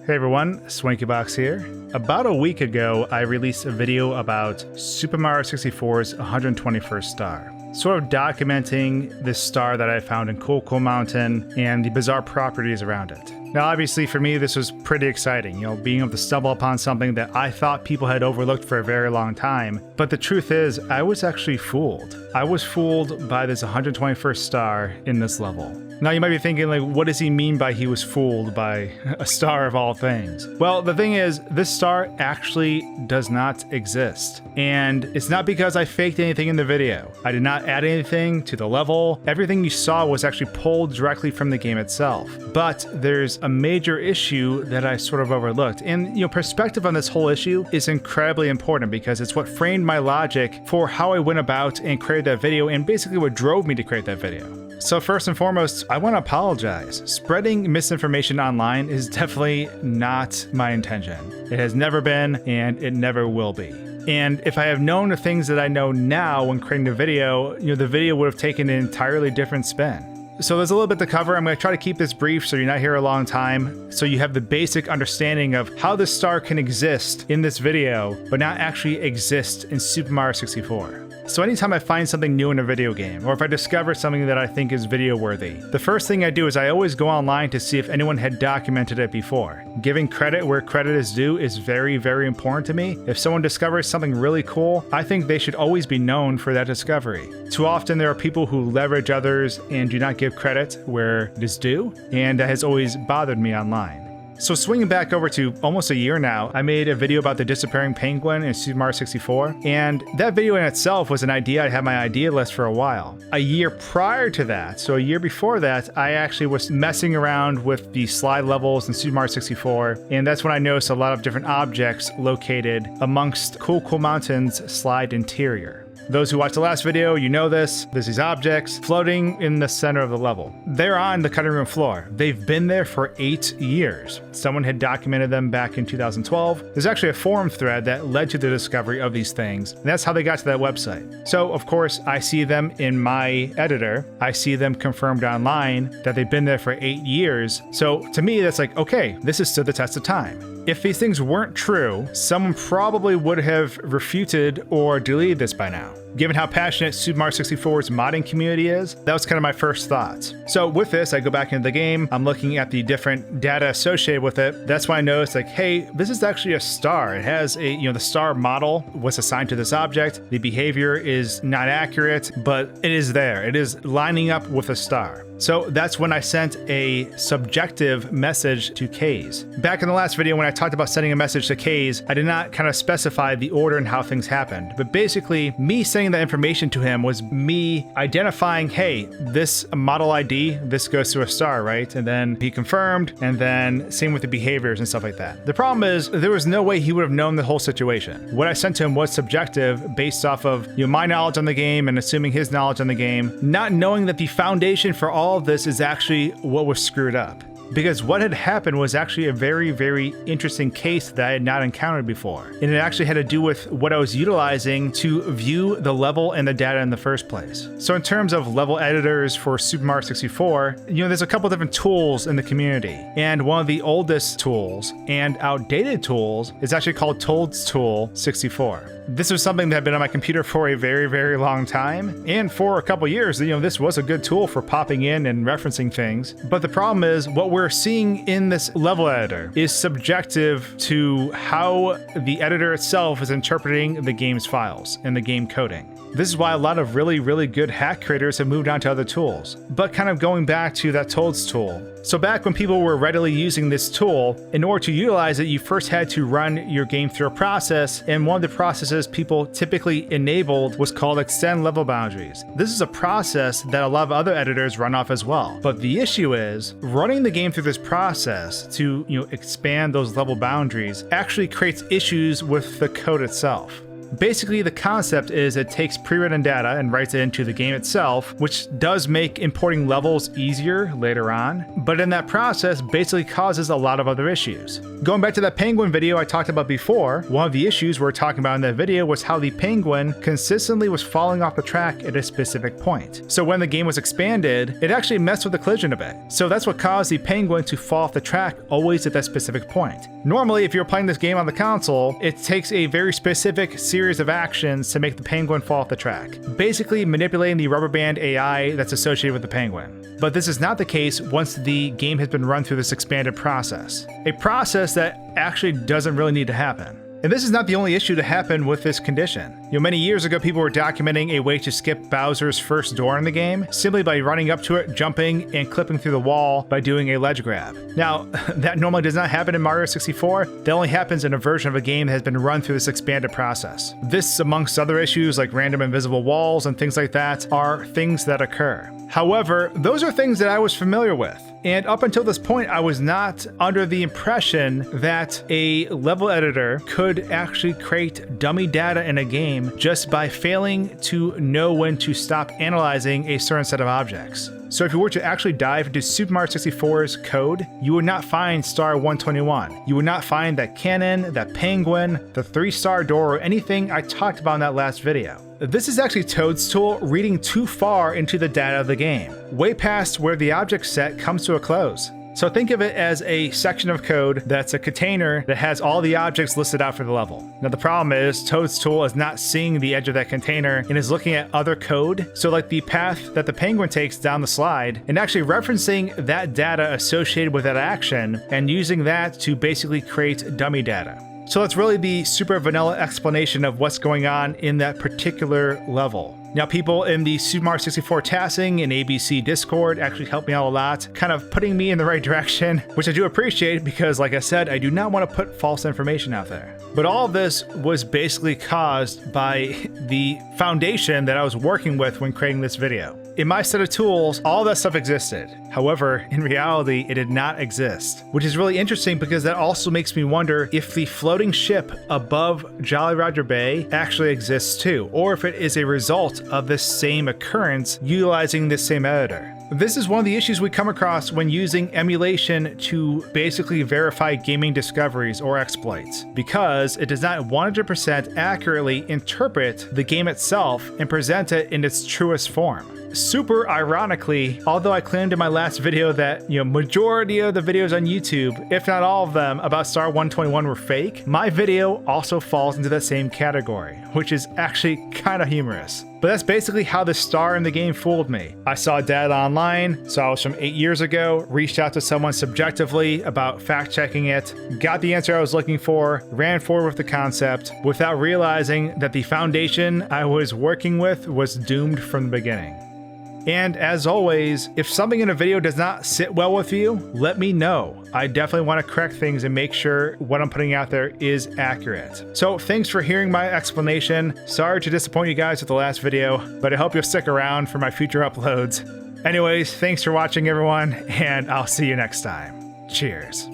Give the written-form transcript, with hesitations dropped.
Hey everyone, SwankyBox here. About a week ago, I released a video about Super Mario 64's 121st star, sort of documenting this star that I found in Cool Mountain and the bizarre properties around it. Now, obviously for me, this was pretty exciting, being able to stumble upon something that I thought people had overlooked for a very long time. But the truth is, I was actually fooled. I was fooled by this 121st star in this level. Now you might be thinking, like, what does he mean by he was fooled by a star of all things? Well, the thing is, this star actually does not exist. And it's not because I faked anything in the video. I did not add anything to the level. Everything you saw was actually pulled directly from the game itself. But there's a major issue that I sort of overlooked. And, perspective on this whole issue is incredibly important because it's what framed my logic for how I went about and created that video and basically what drove me to create that video. So first and foremost, I want to apologize. Spreading misinformation online is definitely not my intention. It has never been, and it never will be. And if I have known the things that I know now when creating the video, the video would have taken an entirely different spin. So there's a little bit to cover. I'm going to try to keep this brief so you're not here a long time, so you have the basic understanding of how this star can exist in this video, but not actually exist in Super Mario 64. So anytime I find something new in a video game, or if I discover something that I think is video worthy, the first thing I do is I always go online to see if anyone had documented it before. Giving credit where credit is due is very, very important to me. If someone discovers something really cool, I think they should always be known for that discovery. Too often there are people who leverage others and do not give credit where it is due, and that has always bothered me online. So swinging back over to almost a year now, I made a video about the disappearing penguin in Super Mario 64, and that video in itself was an idea I had my idea list for a while. A year prior to that, so a year before that, I actually was messing around with the slide levels in Super Mario 64, and that's when I noticed a lot of different objects located amongst Cool Mountain's slide interior. Those who watched the last video, you know this. There's these objects floating in the center of the level. They're on the cutting room floor. They've been there for 8 years. Someone had documented them back in 2012. There's actually a forum thread that led to the discovery of these things, and that's how they got to that website. So, of course, I see them in my editor. I see them confirmed online that they've been there for 8 years. So, to me, that's like, okay, this has stood the test of time. If these things weren't true, someone probably would have refuted or deleted this by now. Given how passionate Super Mario 64's modding community is, that was kind of my first thoughts. So with this, I go back into the game, I'm looking at the different data associated with it. That's when I noticed, like, hey, this is actually a star. It has a, the star model was assigned to this object. The behavior is not accurate, but it is there. It is lining up with a star. So that's when I sent a subjective message to Kays. Back in the last video when I talked about sending a message to Kays, I did not kind of specify the order and how things happened. But basically, me sending that information to him was me identifying, hey, this model ID, this goes to a star, right? And then he confirmed, and then same with the behaviors and stuff like that. The problem is, there was no way he would have known the whole situation. What I sent to him was subjective based off of my knowledge on the game and assuming his knowledge on the game, not knowing that the foundation for all of this is actually what was screwed up. Because what had happened was actually a very, very interesting case that I had not encountered before. And it actually had to do with what I was utilizing to view the level and the data in the first place. So in terms of level editors for Super Mario 64, there's a couple different tools in the community. And one of the oldest tools and outdated tools is actually called Toad's Tool 64. This was something that had been on my computer for a very, very long time. And for a couple years, this was a good tool for popping in and referencing things. But the problem is what we're seeing in this level editor is subjective to how the editor itself is interpreting the game's files and the game coding. This is why a lot of really, really good hack creators have moved on to other tools. But kind of going back to that Toad's tool. So back when people were readily using this tool, in order to utilize it, you first had to run your game through a process, and one of the processes people typically enabled was called extend level boundaries. This is a process that a lot of other editors run off as well. But the issue is, running the game through this process to expand those level boundaries actually creates issues with the code itself. Basically, the concept is it takes pre-written data and writes it into the game itself, which does make importing levels easier later on, but in that process basically causes a lot of other issues. Going back to that penguin video I talked about before, one of the issues we're talking about in that video was how the penguin consistently was falling off the track at a specific point. So when the game was expanded, it actually messed with the collision a bit. So that's what caused the penguin to fall off the track always at that specific point. Normally, if you're playing this game on the console, it takes a very specific series of actions to make the penguin fall off the track, basically manipulating the rubber band AI that's associated with the penguin. But this is not the case once the game has been run through this expanded process, a process that actually doesn't really need to happen. And this is not the only issue to happen with this condition. Many years ago, people were documenting a way to skip Bowser's first door in the game simply by running up to it, jumping, and clipping through the wall by doing a ledge grab. Now, that normally does not happen in Mario 64. That only happens in a version of a game that has been run through this expanded process. This, amongst other issues like random invisible walls and things like that, are things that occur. However, those are things that I was familiar with. And up until this point, I was not under the impression that a level editor could actually create dummy data in a game just by failing to know when to stop analyzing a certain set of objects. So if you were to actually dive into Super Mario 64's code, you would not find star 121. You would not find that cannon, that penguin, the 3-star door, or anything I talked about in that last video. This is actually Toadstool reading too far into the data of the game, way past where the object set comes to a close. So think of it as a section of code that's a container that has all the objects listed out for the level. Now the problem is Toadstool is not seeing the edge of that container and is looking at other code. So like the path that the penguin takes down the slide and actually referencing that data associated with that action and using that to basically create dummy data. So that's really the super vanilla explanation of what's going on in that particular level. Now, people in the Super Mario 64 Tassing and ABC Discord actually helped me out a lot, kind of putting me in the right direction, which I do appreciate because, like I said, I do not want to put false information out there. But all of this was basically caused by the foundation that I was working with when creating this video. In my set of tools, all that stuff existed. However, in reality, it did not exist, which is really interesting because that also makes me wonder if the floating ship above Jolly Roger Bay actually exists too, or if it is a result of this same occurrence utilizing this same editor. This is one of the issues we come across when using emulation to basically verify gaming discoveries or exploits, because it does not 100% accurately interpret the game itself and present it in its truest form. Super ironically, although I claimed in my last video that, majority of the videos on YouTube, if not all of them, about Star 121 were fake, my video also falls into that same category, which is actually kind of humorous. But that's basically how the star in the game fooled me. I saw data online, saw it was from 8 years ago, reached out to someone subjectively about fact-checking it, got the answer I was looking for, ran forward with the concept, without realizing that the foundation I was working with was doomed from the beginning. And as always, if something in a video does not sit well with you, let me know. I definitely want to correct things and make sure what I'm putting out there is accurate. So thanks for hearing my explanation. Sorry to disappoint you guys with the last video, but I hope you'll stick around for my future uploads. Anyways, thanks for watching everyone, and I'll see you next time. Cheers.